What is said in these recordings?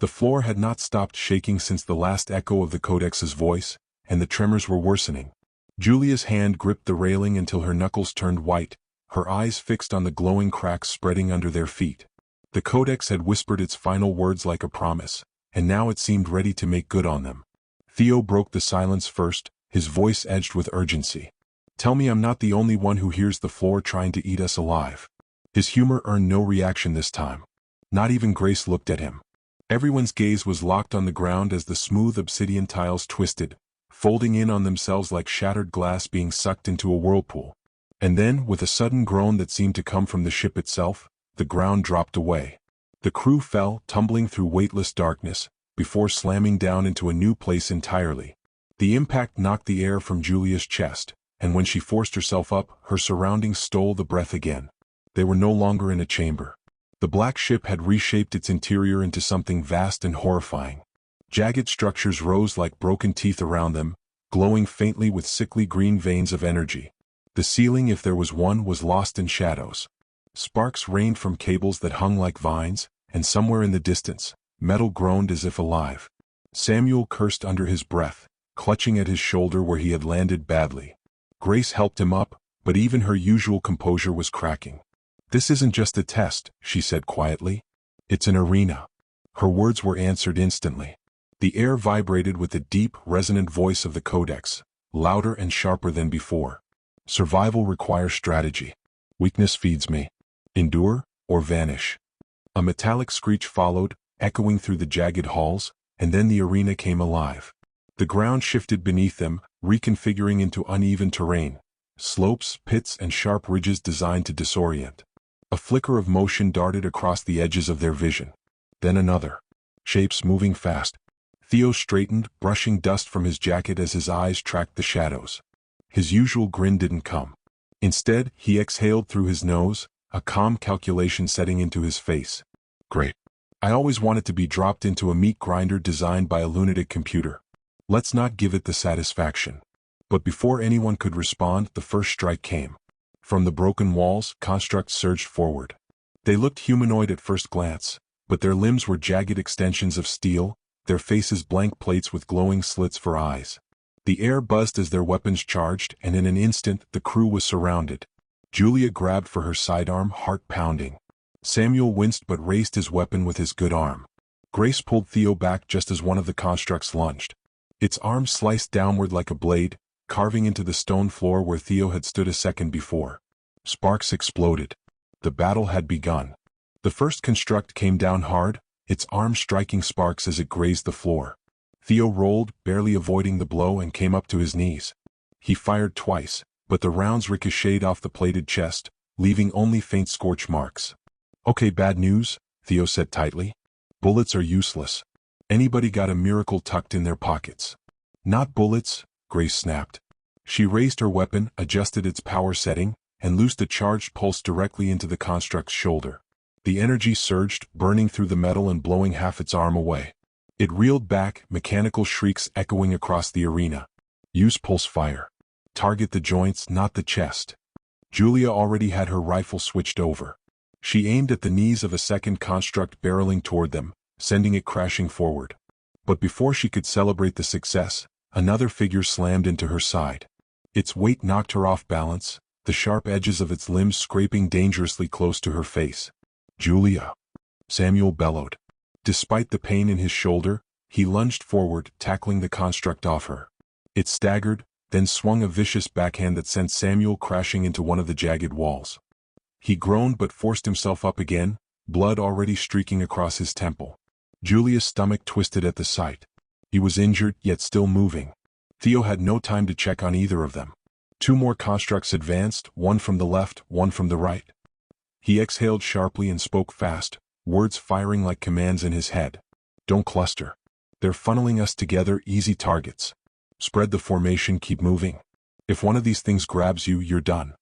The floor had not stopped shaking since the last echo of the Codex's voice, and the tremors were worsening. Julia's hand gripped the railing until her knuckles turned white, her eyes fixed on the glowing cracks spreading under their feet. The Codex had whispered its final words like a promise, and now it seemed ready to make good on them. Theo broke the silence first, his voice edged with urgency. "Tell me I'm not the only one who hears the floor trying to eat us alive." His humor earned no reaction this time. Not even Grace looked at him. Everyone's gaze was locked on the ground as the smooth obsidian tiles twisted, folding in on themselves like shattered glass being sucked into a whirlpool. And then, with a sudden groan that seemed to come from the ship itself, the ground dropped away. The crew fell, tumbling through weightless darkness, before slamming down into a new place entirely. The impact knocked the air from Julia's chest, and when she forced herself up, her surroundings stole the breath again. They were no longer in a chamber. The black ship had reshaped its interior into something vast and horrifying. Jagged structures rose like broken teeth around them, glowing faintly with sickly green veins of energy. The ceiling, if there was one, was lost in shadows. Sparks rained from cables that hung like vines, and somewhere in the distance, metal groaned as if alive. Samuel cursed under his breath, clutching at his shoulder where he had landed badly. Grace helped him up, but even her usual composure was cracking. "This isn't just a test," she said quietly. "It's an arena." Her words were answered instantly. The air vibrated with the deep, resonant voice of the Codex, louder and sharper than before. "Survival requires strategy. Weakness feeds me. Endure, or vanish." A metallic screech followed, echoing through the jagged halls, and then the arena came alive. The ground shifted beneath them, reconfiguring into uneven terrain, slopes, pits, and sharp ridges designed to disorient. A flicker of motion darted across the edges of their vision. Then another. Shapes moving fast. Theo straightened, brushing dust from his jacket as his eyes tracked the shadows. His usual grin didn't come. Instead, he exhaled through his nose, a calm calculation setting into his face. "Great. I always wanted to be dropped into a meat grinder designed by a lunatic computer. Let's not give it the satisfaction." But before anyone could respond, the first strike came. From the broken walls, constructs surged forward. They looked humanoid at first glance, but their limbs were jagged extensions of steel, their faces blank plates with glowing slits for eyes. The air buzzed as their weapons charged, and in an instant the crew was surrounded. Julia grabbed for her sidearm, heart pounding. Samuel winced but raised his weapon with his good arm. Grace pulled Theo back just as one of the constructs lunged. Its arm sliced downward like a blade, carving into the stone floor where Theo had stood a second before. Sparks exploded. The battle had begun. The first construct came down hard, its arm striking sparks as it grazed the floor. Theo rolled, barely avoiding the blow, and came up to his knees. He fired twice, but the rounds ricocheted off the plated chest, leaving only faint scorch marks. "Okay, bad news," Theo said tightly. "Bullets are useless. Anybody got a miracle tucked in their pockets?" "Not bullets," Grace snapped. She raised her weapon, adjusted its power setting, and loosed a charged pulse directly into the construct's shoulder. The energy surged, burning through the metal and blowing half its arm away. It reeled back, mechanical shrieks echoing across the arena. "Use pulse fire. Target the joints, not the chest." Julia already had her rifle switched over. She aimed at the knees of a second construct barreling toward them, sending it crashing forward. But before she could celebrate the success, another figure slammed into her side. Its weight knocked her off balance, the sharp edges of its limbs scraping dangerously close to her face. "Julia!" Samuel bellowed. Despite the pain in his shoulder, he lunged forward, tackling the construct off her. It staggered, then swung a vicious backhand that sent Samuel crashing into one of the jagged walls. He groaned but forced himself up again, blood already streaking across his temple. Julia's stomach twisted at the sight. He was injured, yet still moving. Theo had no time to check on either of them. Two more constructs advanced, one from the left, one from the right. He exhaled sharply and spoke fast, words firing like commands in his head. "Don't cluster. They're funneling us together, easy targets. Spread the formation, keep moving. If one of these things grabs you, you're done."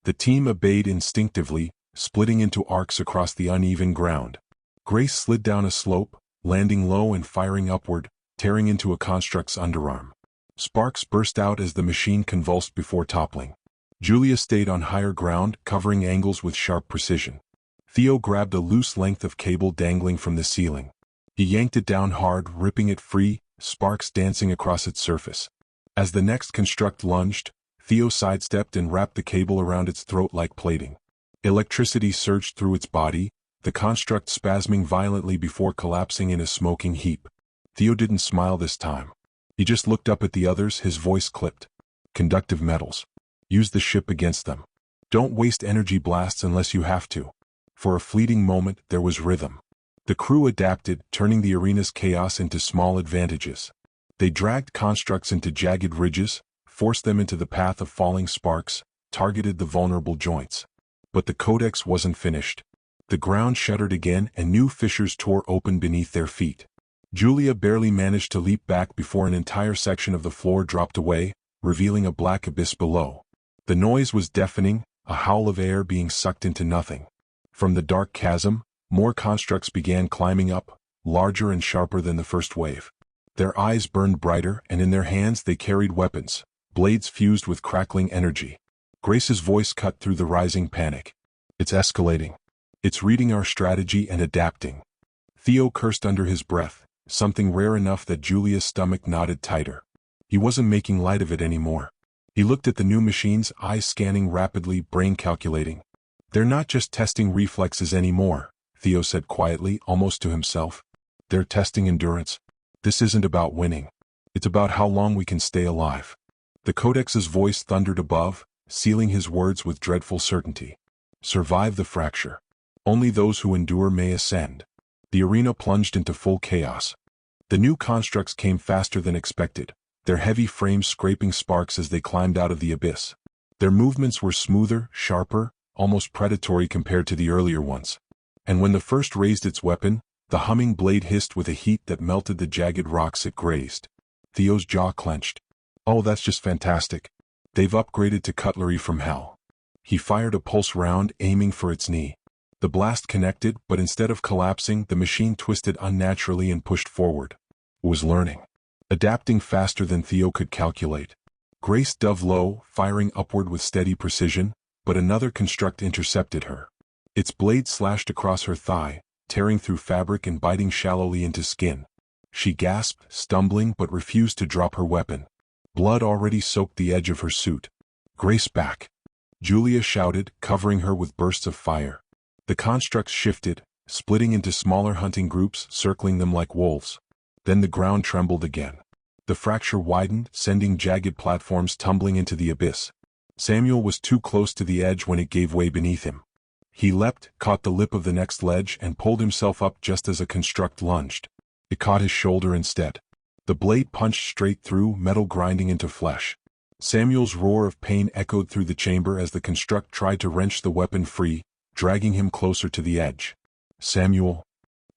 The team obeyed instinctively, splitting into arcs across the uneven ground. Grace slid down a slope, landing low and firing upward, tearing into a construct's underarm. Sparks burst out as the machine convulsed before toppling. Julia stayed on higher ground, covering angles with sharp precision. Theo grabbed a loose length of cable dangling from the ceiling. He yanked it down hard, ripping it free, sparks dancing across its surface. As the next construct lunged, Theo sidestepped and wrapped the cable around its throat like plating. Electricity surged through its body, the construct spasming violently before collapsing in a smoking heap. Theo didn't smile this time. He just looked up at the others, his voice clipped. Conductive metals. Use the ship against them. Don't waste energy blasts unless you have to. For a fleeting moment, there was rhythm. The crew adapted, turning the arena's chaos into small advantages. They dragged constructs into jagged ridges, forced them into the path of falling sparks, targeted the vulnerable joints. But the Codex wasn't finished. The ground shuddered again and new fissures tore open beneath their feet. Julia barely managed to leap back before an entire section of the floor dropped away, revealing a black abyss below. The noise was deafening, a howl of air being sucked into nothing. From the dark chasm, more constructs began climbing up, larger and sharper than the first wave. Their eyes burned brighter, and in their hands they carried weapons, blades fused with crackling energy. Grace's voice cut through the rising panic. It's escalating. It's reading our strategy and adapting. Theo cursed under his breath, something rare enough that Julia's stomach knotted tighter. He wasn't making light of it anymore. He looked at the new machines, eyes scanning rapidly, brain calculating. They're not just testing reflexes anymore, Theo said quietly, almost to himself. They're testing endurance. This isn't about winning. It's about how long we can stay alive. The Codex's voice thundered above, sealing his words with dreadful certainty. Survive the fracture. Only those who endure may ascend. The arena plunged into full chaos. The new constructs came faster than expected, their heavy frames scraping sparks as they climbed out of the abyss. Their movements were smoother, sharper, almost predatory compared to the earlier ones. And when the first raised its weapon, the humming blade hissed with a heat that melted the jagged rocks it grazed. Theo's jaw clenched. Oh, that's just fantastic. They've upgraded to cutlery from hell. He fired a pulse round, aiming for its knee. The blast connected, but instead of collapsing, the machine twisted unnaturally and pushed forward. It was learning. Adapting faster than Theo could calculate. Grace dove low, firing upward with steady precision, but another construct intercepted her. Its blade slashed across her thigh, tearing through fabric and biting shallowly into skin. She gasped, stumbling, but refused to drop her weapon. Blood already soaked the edge of her suit. Grace back! Julia shouted, covering her with bursts of fire. The constructs shifted, splitting into smaller hunting groups, circling them like wolves. Then the ground trembled again. The fracture widened, sending jagged platforms tumbling into the abyss. Samuel was too close to the edge when it gave way beneath him. He leapt, caught the lip of the next ledge, and pulled himself up just as a construct lunged. It caught his shoulder instead. The blade punched straight through, metal grinding into flesh. Samuel's roar of pain echoed through the chamber as the construct tried to wrench the weapon free, dragging him closer to the edge. Samuel!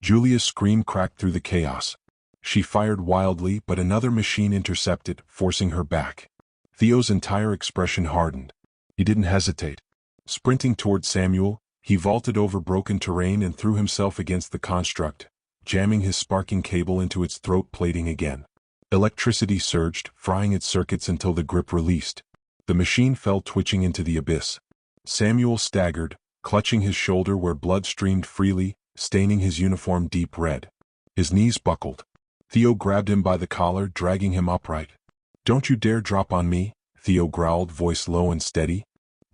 Julia's scream cracked through the chaos. She fired wildly, but another machine intercepted, forcing her back. Theo's entire expression hardened. He didn't hesitate. Sprinting toward Samuel, he vaulted over broken terrain and threw himself against the construct, jamming his sparking cable into its throat plating again. Electricity surged, frying its circuits until the grip released. The machine fell twitching into the abyss. Samuel staggered, clutching his shoulder where blood streamed freely, staining his uniform deep red. His knees buckled. Theo grabbed him by the collar, dragging him upright. "Don't you dare drop on me," Theo growled, voice low and steady.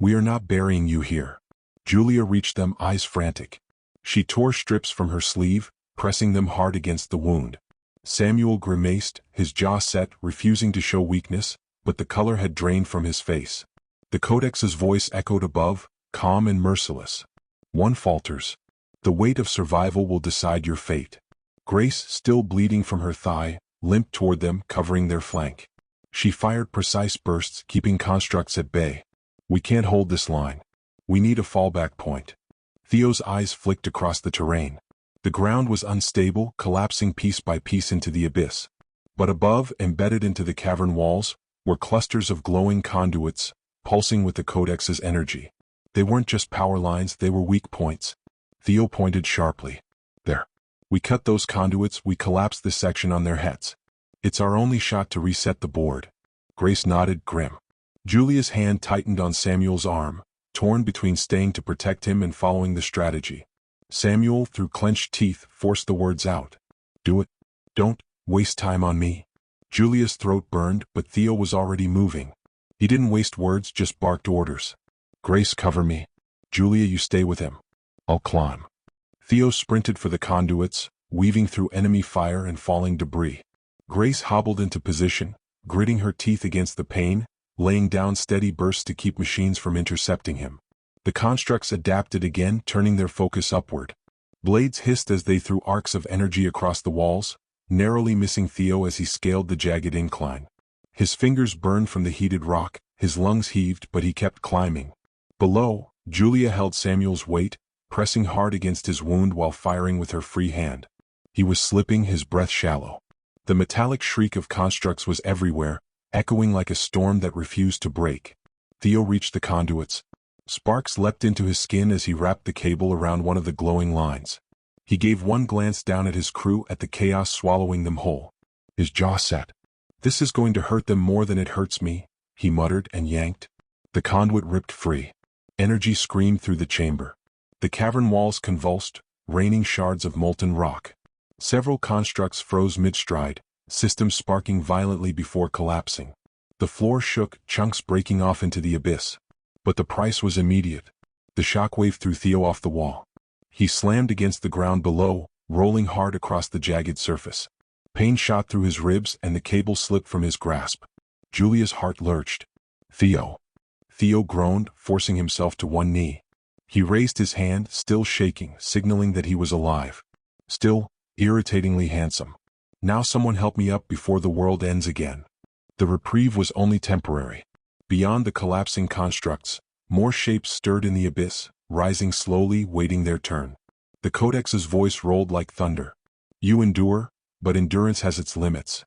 "We are not burying you here." Julia reached them, eyes frantic. She tore strips from her sleeve, pressing them hard against the wound. Samuel grimaced, his jaw set, refusing to show weakness, but the color had drained from his face. The Codex's voice echoed above, calm and merciless. "One falters. The weight of survival will decide your fate." Grace, still bleeding from her thigh, limped toward them, covering their flank. She fired precise bursts, keeping constructs at bay. "We can't hold this line. We need a fallback point." Theo's eyes flicked across the terrain. The ground was unstable, collapsing piece by piece into the abyss. But above, embedded into the cavern walls, were clusters of glowing conduits, pulsing with the Codex's energy. They weren't just power lines, they were weak points. Theo pointed sharply. "There. We cut those conduits, we collapse this section on their heads. It's our only shot to reset the board." Grace nodded, grim. Julia's hand tightened on Samuel's arm, torn between staying to protect him and following the strategy. Samuel, through clenched teeth, forced the words out. Do it. Don't waste time on me. Julia's throat burned, but Theo was already moving. He didn't waste words, just barked orders. Grace, cover me. Julia, you stay with him. I'll climb. Theo sprinted for the conduits, weaving through enemy fire and falling debris. Grace hobbled into position, gritting her teeth against the pain, laying down steady bursts to keep machines from intercepting him. The constructs adapted again, turning their focus upward. Blades hissed as they threw arcs of energy across the walls, narrowly missing Theo as he scaled the jagged incline. His fingers burned from the heated rock, his lungs heaved, but he kept climbing. Below, Julia held Samuel's weight, pressing hard against his wound while firing with her free hand. He was slipping, his breath shallow. The metallic shriek of constructs was everywhere, echoing like a storm that refused to break. Theo reached the conduits. Sparks leapt into his skin as he wrapped the cable around one of the glowing lines. He gave one glance down at his crew, at the chaos swallowing them whole. His jaw set. This is going to hurt them more than it hurts me, he muttered and yanked. The conduit ripped free. Energy screamed through the chamber. The cavern walls convulsed, raining shards of molten rock. Several constructs froze mid-stride, systems sparking violently before collapsing. The floor shook, chunks breaking off into the abyss. But the price was immediate. The shockwave threw Theo off the wall. He slammed against the ground below, rolling hard across the jagged surface. Pain shot through his ribs and the cable slipped from his grasp. Julia's heart lurched. Theo. Theo groaned, forcing himself to one knee. He raised his hand, still shaking, signaling that he was alive. Still, irritatingly handsome. Now someone help me up before the world ends again. The reprieve was only temporary. Beyond the collapsing constructs, more shapes stirred in the abyss, rising slowly, waiting their turn. The Codex's voice rolled like thunder. You endure, but endurance has its limits.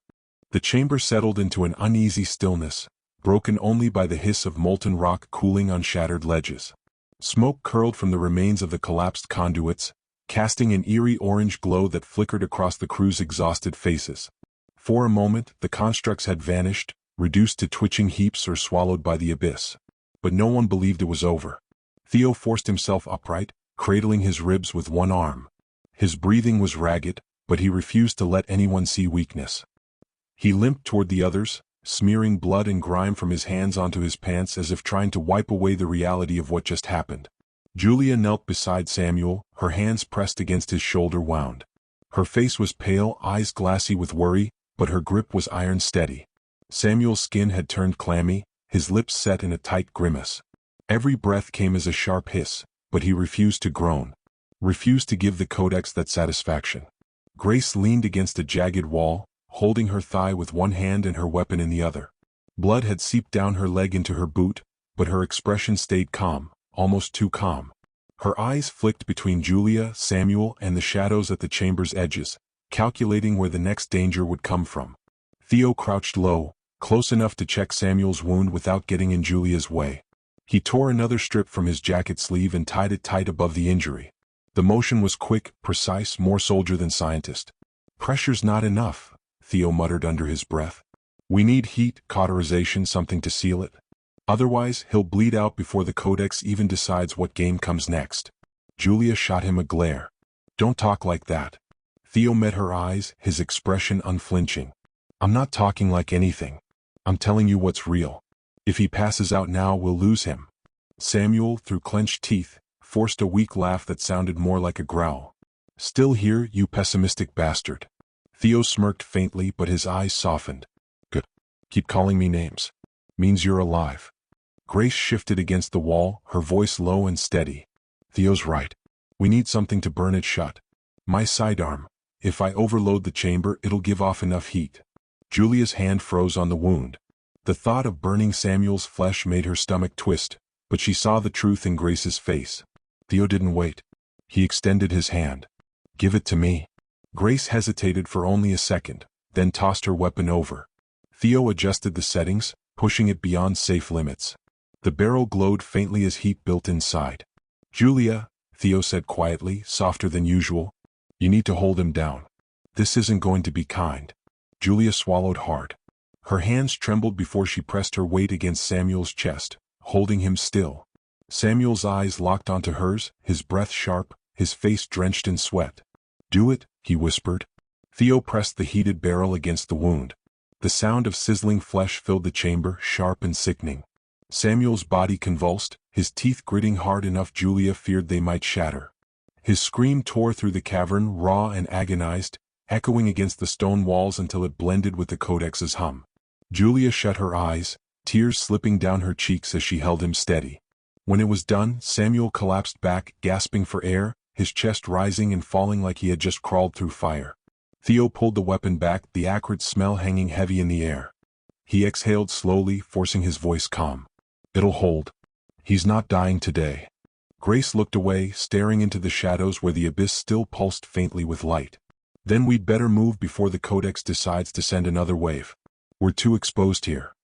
The chamber settled into an uneasy stillness, broken only by the hiss of molten rock cooling on shattered ledges. Smoke curled from the remains of the collapsed conduits, casting an eerie orange glow that flickered across the crew's exhausted faces. For a moment, the constructs had vanished, reduced to twitching heaps or swallowed by the abyss. But no one believed it was over. Theo forced himself upright, cradling his ribs with one arm. His breathing was ragged, but he refused to let anyone see weakness. He limped toward the others, smearing blood and grime from his hands onto his pants as if trying to wipe away the reality of what just happened. Julia knelt beside Samuel, her hands pressed against his shoulder wound. Her face was pale, eyes glassy with worry, but her grip was iron steady. Samuel's skin had turned clammy, his lips set in a tight grimace. Every breath came as a sharp hiss, but he refused to groan. Refused to give the Codex that satisfaction. Grace leaned against a jagged wall, holding her thigh with one hand and her weapon in the other. Blood had seeped down her leg into her boot, but her expression stayed calm, almost too calm. Her eyes flicked between Julia, Samuel, and the shadows at the chamber's edges, calculating where the next danger would come from. Theo crouched low, close enough to check Samuel's wound without getting in Julia's way. He tore another strip from his jacket sleeve and tied it tight above the injury. The motion was quick, precise, more soldier than scientist. Pressure's not enough, Theo muttered under his breath. We need heat, cauterization, something to seal it. Otherwise, he'll bleed out before the Codex even decides what game comes next. Julia shot him a glare. Don't talk like that. Theo met her eyes, his expression unflinching. I'm not talking like anything. I'm telling you what's real. If he passes out now, we'll lose him. Samuel, through clenched teeth, forced a weak laugh that sounded more like a growl. Still here, you pessimistic bastard. Theo smirked faintly, but his eyes softened. Good. Keep calling me names. Means you're alive. Grace shifted against the wall, her voice low and steady. Theo's right. We need something to burn it shut. My sidearm. If I overload the chamber, it'll give off enough heat. Julia's hand froze on the wound. The thought of burning Samuel's flesh made her stomach twist, but she saw the truth in Grace's face. Theo didn't wait. He extended his hand. Give it to me. Grace hesitated for only a second, then tossed her weapon over. Theo adjusted the settings, pushing it beyond safe limits. The barrel glowed faintly as heat built inside. Julia, Theo said quietly, softer than usual. You need to hold him down. This isn't going to be kind. Julia swallowed hard. Her hands trembled before she pressed her weight against Samuel's chest, holding him still. Samuel's eyes locked onto hers, his breath sharp, his face drenched in sweat. Do it, he whispered. Theo pressed the heated barrel against the wound. The sound of sizzling flesh filled the chamber, sharp and sickening. Samuel's body convulsed, his teeth gritting hard enough Julia feared they might shatter. His scream tore through the cavern, raw and agonized, echoing against the stone walls until it blended with the Codex's hum. Julia shut her eyes, tears slipping down her cheeks as she held him steady. When it was done, Samuel collapsed back, gasping for air, his chest rising and falling like he had just crawled through fire. Theo pulled the weapon back, the acrid smell hanging heavy in the air. He exhaled slowly, forcing his voice calm. "It'll hold. He's not dying today." Grace looked away, staring into the shadows where the abyss still pulsed faintly with light. "Then we'd better move before the Codex decides to send another wave. We're too exposed here."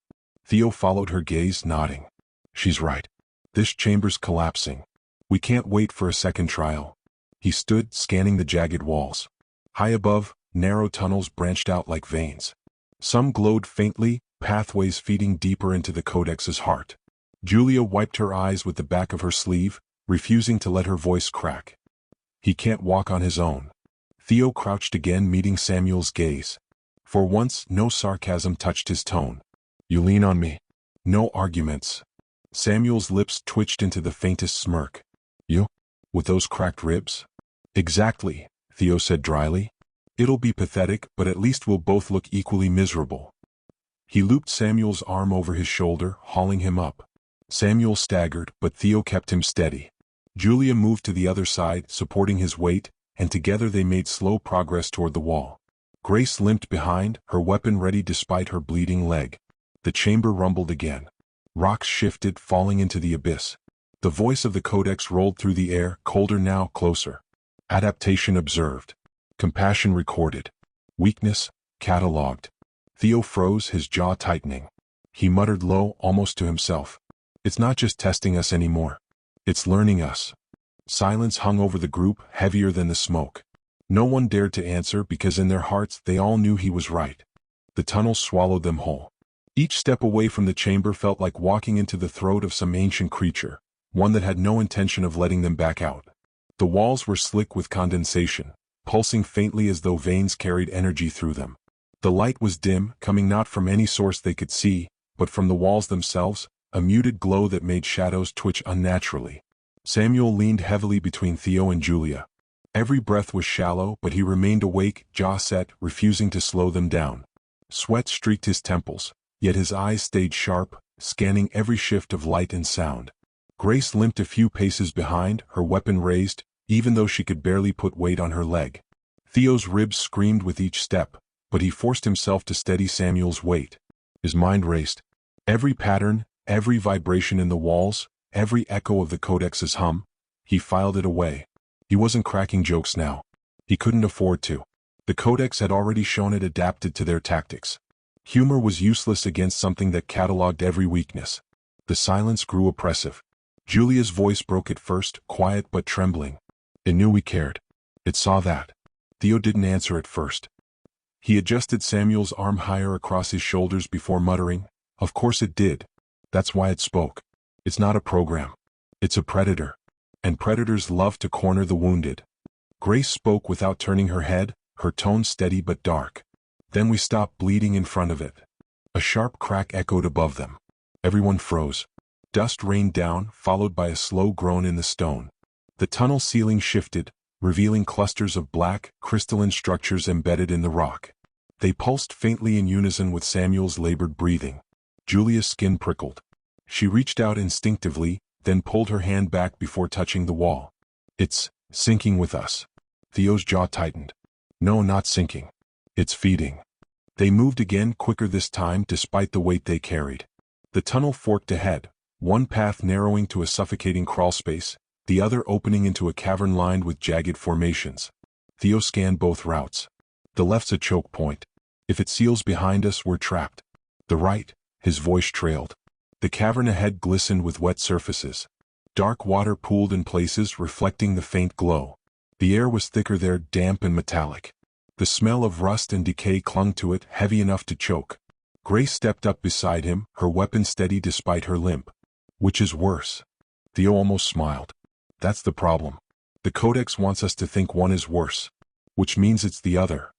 Theo followed her gaze, nodding. "She's right. This chamber's collapsing. We can't wait for a second trial." He stood, scanning the jagged walls. High above, narrow tunnels branched out like veins. Some glowed faintly, pathways feeding deeper into the Codex's heart. Julia wiped her eyes with the back of her sleeve, refusing to let her voice crack. "He can't walk on his own." Theo crouched again, meeting Samuel's gaze. For once, no sarcasm touched his tone. "You lean on me. No arguments." Samuel's lips twitched into the faintest smirk. "You? With those cracked ribs?" "Exactly," Theo said dryly. "It'll be pathetic, but at least we'll both look equally miserable." He looped Samuel's arm over his shoulder, hauling him up. Samuel staggered, but Theo kept him steady. Julia moved to the other side, supporting his weight, and together they made slow progress toward the wall. Grace limped behind, her weapon ready despite her bleeding leg. The chamber rumbled again. Rocks shifted, falling into the abyss. The voice of the Codex rolled through the air, colder now, closer. Adaptation observed. Compassion recorded. Weakness catalogued. Theo froze, his jaw tightening. He muttered low, almost to himself. "It's not just testing us anymore. It's learning us." Silence hung over the group, heavier than the smoke. No one dared to answer because in their hearts they all knew he was right. The tunnel swallowed them whole. Each step away from the chamber felt like walking into the throat of some ancient creature, one that had no intention of letting them back out. The walls were slick with condensation, pulsing faintly as though veins carried energy through them. The light was dim, coming not from any source they could see, but from the walls themselves, a muted glow that made shadows twitch unnaturally. Samuel leaned heavily between Theo and Julia. Every breath was shallow, but he remained awake, jaw set, refusing to slow them down. Sweat streaked his temples, yet his eyes stayed sharp, scanning every shift of light and sound. Grace limped a few paces behind, her weapon raised, even though she could barely put weight on her leg. Theo's ribs screamed with each step, but he forced himself to steady Samuel's weight. His mind raced. Every pattern, every vibration in the walls, every echo of the Codex's hum, he filed it away. He wasn't cracking jokes now. He couldn't afford to. The Codex had already shown it adapted to their tactics. Humor was useless against something that catalogued every weakness. The silence grew oppressive. Julia's voice broke at first, quiet but trembling. "It knew we cared. It saw that." Theo didn't answer at first. He adjusted Samuel's arm higher across his shoulders before muttering, "Of course it did. That's why it spoke. It's not a program. It's a predator. And predators love to corner the wounded." Grace spoke without turning her head, her tone steady but dark. "Then we stopped bleeding in front of it." A sharp crack echoed above them. Everyone froze. Dust rained down, followed by a slow groan in the stone. The tunnel ceiling shifted, revealing clusters of black, crystalline structures embedded in the rock. They pulsed faintly in unison with Samuel's labored breathing. Julia's skin prickled. She reached out instinctively, then pulled her hand back before touching the wall. "It's sinking with us." Theo's jaw tightened. "No, not sinking. It's feeding." They moved again, quicker this time despite the weight they carried. The tunnel forked ahead, one path narrowing to a suffocating crawlspace, the other opening into a cavern lined with jagged formations. Theo scanned both routes. "The left's a choke point. If it seals behind us, we're trapped." "The right," his voice trailed. The cavern ahead glistened with wet surfaces. Dark water pooled in places, reflecting the faint glow. The air was thicker there, damp and metallic. The smell of rust and decay clung to it, heavy enough to choke. Grace stepped up beside him, her weapon steady despite her limp. "Which is worse?" Theo almost smiled. "That's the problem. The Codex wants us to think one is worse. Which means it's the other."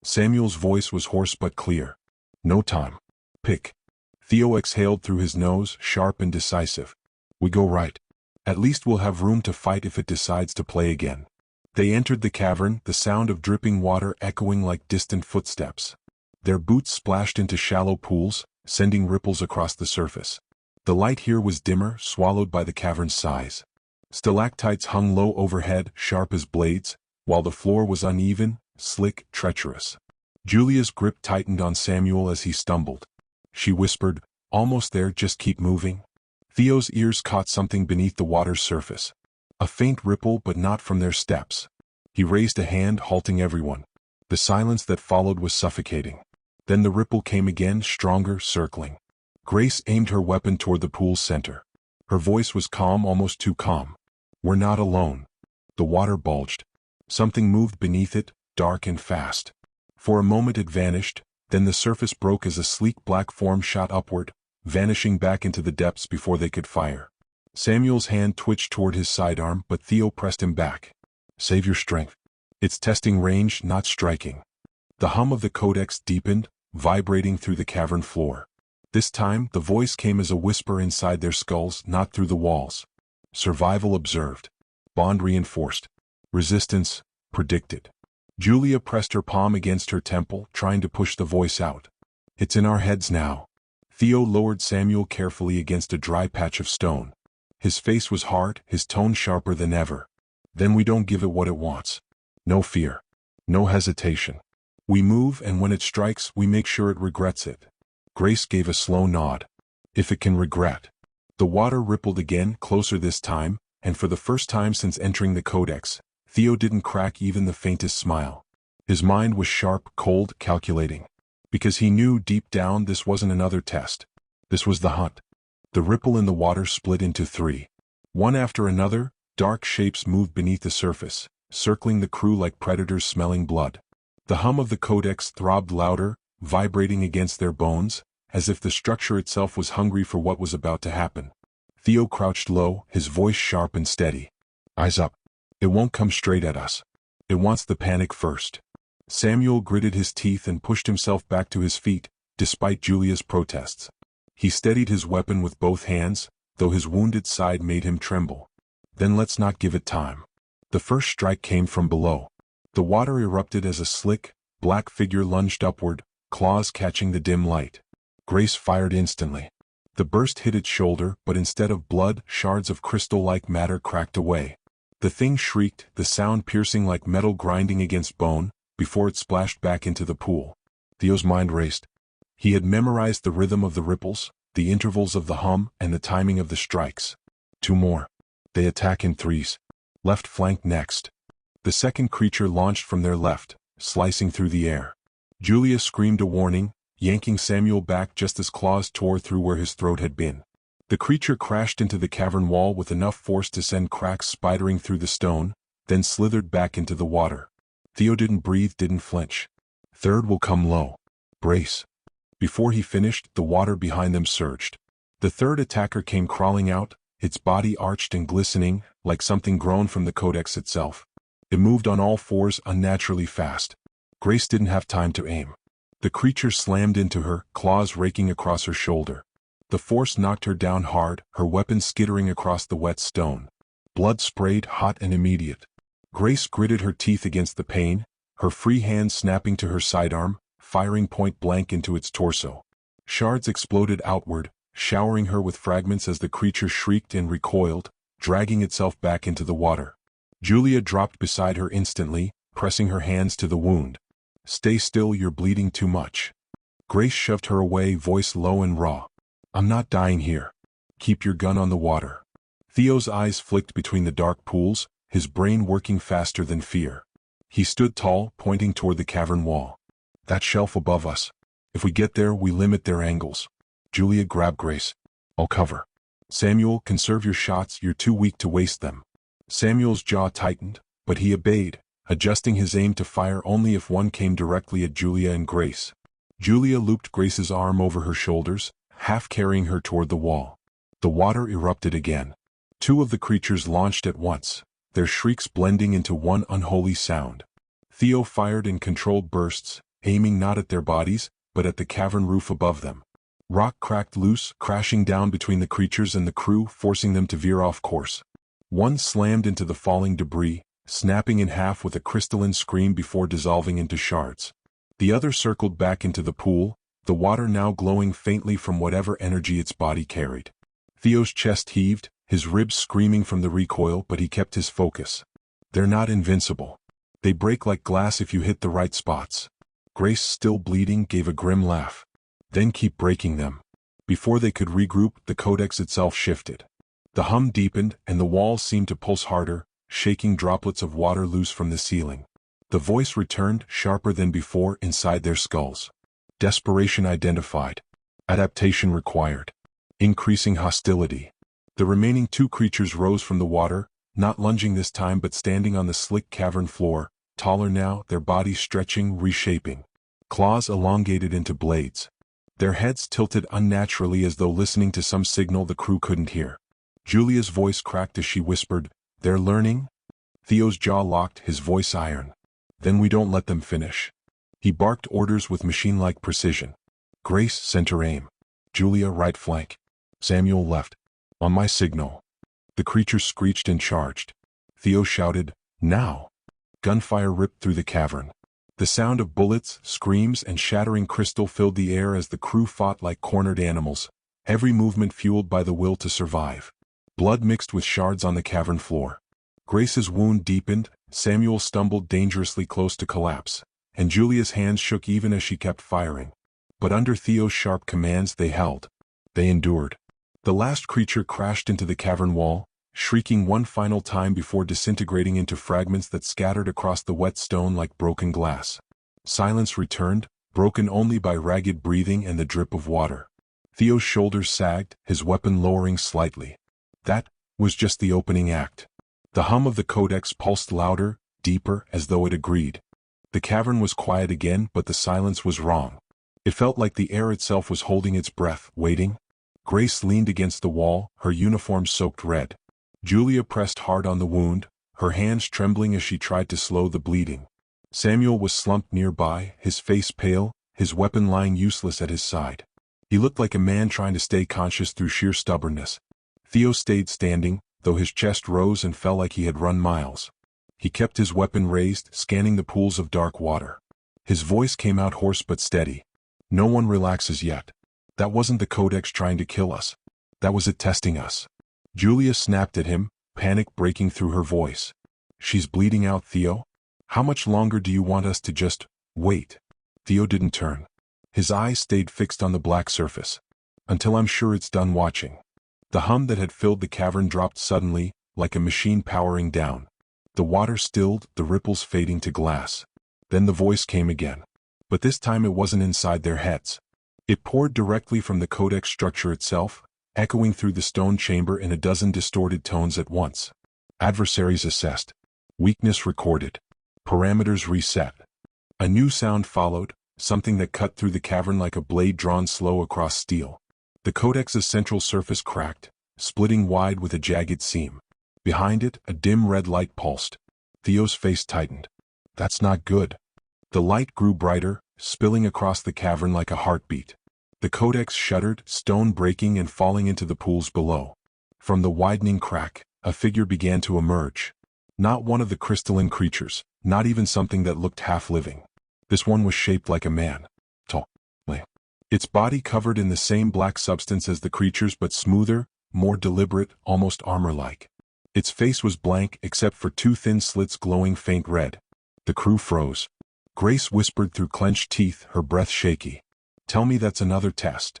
Samuel's voice was hoarse but clear. No time. Pick. Theo exhaled through his nose, sharp and decisive. We go right. At least we'll have room to fight if it decides to play again. They entered the cavern, the sound of dripping water echoing like distant footsteps. Their boots splashed into shallow pools, sending ripples across the surface. The light here was dimmer, swallowed by the cavern's size. Stalactites hung low overhead, sharp as blades, while the floor was uneven, slick, treacherous. Julia's grip tightened on Samuel as he stumbled. She whispered, "Almost there, just keep moving." Theo's ears caught something beneath the water's surface. A faint ripple, but not from their steps. He raised a hand, halting everyone. The silence that followed was suffocating. Then the ripple came again, stronger, circling. Grace aimed her weapon toward the pool's center. Her voice was calm, almost too calm. "We're not alone." The water bulged. Something moved beneath it, dark and fast. For a moment it vanished, then the surface broke as a sleek black form shot upward, vanishing back into the depths before they could fire. Samuel's hand twitched toward his sidearm, but Theo pressed him back. "Save your strength. It's testing range, not striking." The hum of the Codex deepened, vibrating through the cavern floor. This time, the voice came as a whisper inside their skulls, not through the walls. Survival observed. Bond reinforced. Resistance predicted. Julia pressed her palm against her temple, trying to push the voice out. "It's in our heads now." Theo lowered Samuel carefully against a dry patch of stone. His face was hard, his tone sharper than ever. "Then we don't give it what it wants. No fear. No hesitation. We move, and when it strikes, we make sure it regrets it." Grace gave a slow nod. "If it can regret." The water rippled again, closer this time, and for the first time since entering the Codex, Theo didn't crack even the faintest smile. His mind was sharp, cold, calculating. Because he knew deep down this wasn't another test. This was the hunt. The ripple in the water split into three. One after another, dark shapes moved beneath the surface, circling the crew like predators smelling blood. The hum of the Codex throbbed louder, vibrating against their bones, as if the structure itself was hungry for what was about to happen. Theo crouched low, his voice sharp and steady. "Eyes up. It won't come straight at us. It wants the panic first." Samuel gritted his teeth and pushed himself back to his feet, despite Julia's protests. He steadied his weapon with both hands, though his wounded side made him tremble. "Then let's not give it time." The first strike came from below. The water erupted as a slick, black figure lunged upward, claws catching the dim light. Grace fired instantly. The burst hit its shoulder, but instead of blood, shards of crystal-like matter cracked away. The thing shrieked, the sound piercing like metal grinding against bone, before it splashed back into the pool. Theo's mind raced. He had memorized the rhythm of the ripples, the intervals of the hum, and the timing of the strikes. Two more. They attack in threes. Left flank next. The second creature launched from their left, slicing through the air. Julia screamed a warning, yanking Samuel back just as claws tore through where his throat had been. The creature crashed into the cavern wall with enough force to send cracks spidering through the stone, then slithered back into the water. Theo didn't breathe, didn't flinch. "Third will come low. Brace." Before he finished, the water behind them surged. The third attacker came crawling out, its body arched and glistening, like something grown from the Codex itself. It moved on all fours unnaturally fast. Grace didn't have time to aim. The creature slammed into her, claws raking across her shoulder. The force knocked her down hard, her weapon skittering across the wet stone. Blood sprayed, hot and immediate. Grace gritted her teeth against the pain, her free hand snapping to her sidearm, firing point blank into its torso. Shards exploded outward, showering her with fragments as the creature shrieked and recoiled, dragging itself back into the water. Julia dropped beside her instantly, pressing her hands to the wound. "Stay still, you're bleeding too much." Grace shoved her away, voice low and raw. "I'm not dying here. Keep your gun on the water." Theo's eyes flicked between the dark pools, his brain working faster than fear. He stood tall, pointing toward the cavern wall. "That shelf above us. If we get there, we limit their angles." Julia grabbed Grace. "I'll cover." "Samuel, conserve your shots, you're too weak to waste them." Samuel's jaw tightened, but he obeyed, adjusting his aim to fire only if one came directly at Julia and Grace. Julia looped Grace's arm over her shoulders, half carrying her toward the wall. The water erupted again. Two of the creatures launched at once, their shrieks blending into one unholy sound. Theo fired in controlled bursts, aiming not at their bodies, but at the cavern roof above them. Rock cracked loose, crashing down between the creatures and the crew, forcing them to veer off course. One slammed into the falling debris, snapping in half with a crystalline scream before dissolving into shards. The other circled back into the pool, the water now glowing faintly from whatever energy its body carried. Theo's chest heaved, his ribs screaming from the recoil, but he kept his focus. They're not invincible. They break like glass if you hit the right spots. Grace, still bleeding, gave a grim laugh. Then keep breaking them. Before they could regroup, the Codex itself shifted. The hum deepened, and the walls seemed to pulse harder, shaking droplets of water loose from the ceiling. The voice returned, sharper than before, inside their skulls. Desperation identified. Adaptation required. Increasing hostility. The remaining two creatures rose from the water, not lunging this time but standing on the slick cavern floor, taller now, their bodies stretching, reshaping. Claws elongated into blades. Their heads tilted unnaturally as though listening to some signal the crew couldn't hear. Julia's voice cracked as she whispered, "They're learning?" Theo's jaw locked, his voice iron. "Then we don't let them finish." He barked orders with machine-like precision. Grace, center aim. Julia, right flank. Samuel, left. On my signal. The creatures screeched and charged. Theo shouted, "Now!" Gunfire ripped through the cavern. The sound of bullets, screams, and shattering crystal filled the air as the crew fought like cornered animals, every movement fueled by the will to survive. Blood mixed with shards on the cavern floor. Grace's wound deepened, Samuel stumbled dangerously close to collapse, and Julia's hands shook even as she kept firing. But under Theo's sharp commands they held. They endured. The last creature crashed into the cavern wall, shrieking one final time before disintegrating into fragments that scattered across the wet stone like broken glass. Silence returned, broken only by ragged breathing and the drip of water. Theo's shoulders sagged, his weapon lowering slightly. That was just the opening act. The hum of the Codex pulsed louder, deeper, as though it agreed. The cavern was quiet again, but the silence was wrong. It felt like the air itself was holding its breath, waiting. Grace leaned against the wall, her uniform soaked red. Julia pressed hard on the wound, her hands trembling as she tried to slow the bleeding. Samuel was slumped nearby, his face pale, his weapon lying useless at his side. He looked like a man trying to stay conscious through sheer stubbornness. Theo stayed standing, though his chest rose and fell like he had run miles. He kept his weapon raised, scanning the pools of dark water. His voice came out hoarse but steady. "No one relaxes yet. That wasn't the Codex trying to kill us. That was it testing us." Julia snapped at him, panic breaking through her voice. "She's bleeding out, Theo? How much longer do you want us to just wait?" Theo didn't turn. His eyes stayed fixed on the black surface. "Until I'm sure it's done watching." The hum that had filled the cavern dropped suddenly, like a machine powering down. The water stilled, the ripples fading to glass. Then the voice came again. But this time it wasn't inside their heads. It poured directly from the Codex structure itself, echoing through the stone chamber in a dozen distorted tones at once. Adversaries assessed. Weakness recorded. Parameters reset. A new sound followed, something that cut through the cavern like a blade drawn slow across steel. The Codex's central surface cracked, splitting wide with a jagged seam. Behind it, a dim red light pulsed. Theo's face tightened. "That's not good." The light grew brighter, spilling across the cavern like a heartbeat. The Codex shuddered, stone breaking and falling into the pools below. From the widening crack, a figure began to emerge. Not one of the crystalline creatures, not even something that looked half-living. This one was shaped like a man. Tall. Its body covered in the same black substance as the creatures but smoother, more deliberate, almost armor-like. Its face was blank except for two thin slits glowing faint red. The crew froze. Grace whispered through clenched teeth, her breath shaky. "Tell me that's another test."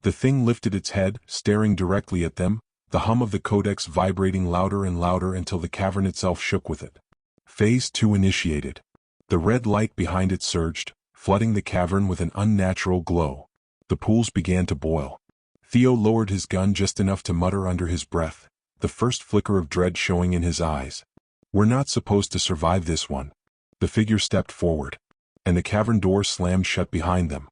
The thing lifted its head, staring directly at them, the hum of the Codex vibrating louder and louder until the cavern itself shook with it. Phase 2 initiated. The red light behind it surged, flooding the cavern with an unnatural glow. The pools began to boil. Theo lowered his gun just enough to mutter under his breath, the first flicker of dread showing in his eyes. "We're not supposed to survive this one." The figure stepped forward, and the cavern door slammed shut behind them.